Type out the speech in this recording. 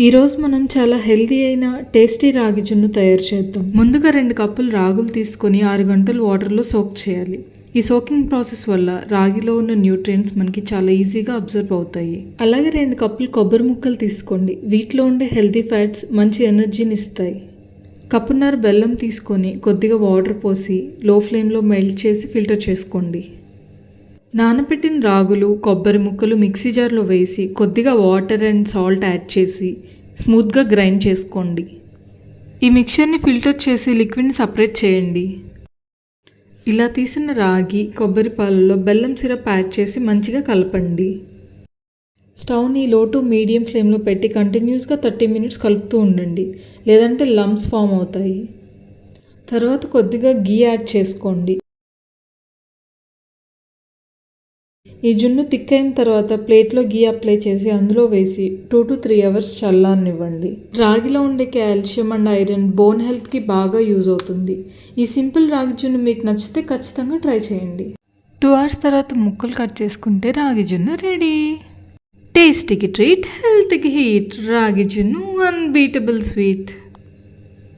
ఈరోజు మనం చాలా హెల్తీ అయిన టేస్టీ రాగి జున్ను తయారు చేద్దాం. ముందుగా 2 కప్పులు రాగులు తీసుకొని 6 గంటలు వాటర్లో సోక్ చేయాలి. ఈ సోకింగ్ ప్రాసెస్ వల్ల రాగిలో ఉన్న న్యూట్రియంట్స్ మనకి చాలా ఈజీగా అబ్జర్వ్ అవుతాయి. అలాగే 2 కప్పులు కొబ్బరి ముక్కలు తీసుకోండి. వీటిలో ఉండే హెల్తీ ఫ్యాట్స్ మంచి ఎనర్జీని ఇస్తాయి. కప్పున్నర బెల్లం తీసుకొని కొద్దిగా వాటర్ పోసి లో ఫ్లేమ్లో మెల్ట్ చేసి ఫిల్టర్ చేసుకోండి. నానబెట్టిన రాగులు, కొబ్బరి ముక్కలు మిక్సీ జార్లో వేసి కొద్దిగా వాటర్ అండ్ సాల్ట్ యాడ్ చేసి స్మూత్గా గ్రైండ్ చేసుకోండి. ఈ మిక్చర్ని ఫిల్టర్ చేసి లిక్విడ్ని సపరేట్ చేయండి. ఇలా తీసిన రాగి, కొబ్బరి పాలలో బెల్లం సిరప్ యాడ్ చేసి మంచిగా కలపండి. స్టవ్ని లో టు మీడియం ఫ్లేమ్లో పెట్టి కంటిన్యూస్గా 30 మినిట్స్ కలుపుతూ ఉండండి, లేదంటే లంప్స్ ఫామ్ అవుతాయి. తర్వాత కొద్దిగా గీ యాడ్ చేసుకోండి. ఈ జున్ను థిక్ అయిన తర్వాత ప్లేట్లో గీ అప్లై చేసి అందులో వేసి 2 to 3 అవర్స్ చల్లారనివ్వండి. రాగిలో ఉండే కాల్షియం అండ్ ఐరన్ బోన్ హెల్త్కి బాగా యూజ్ అవుతుంది. ఈ సింపుల్ రాగి జున్ను మీకు నచ్చితే ఖచ్చితంగా ట్రై చేయండి. 2 అవర్స్ తర్వాత ముక్కలు కట్ చేసుకుంటే రాగి జున్ను రెడీ. టేస్టీకి ట్రీట్, హెల్త్కి హీట్. రాగి జున్ను అన్బీటబుల్ స్వీట్.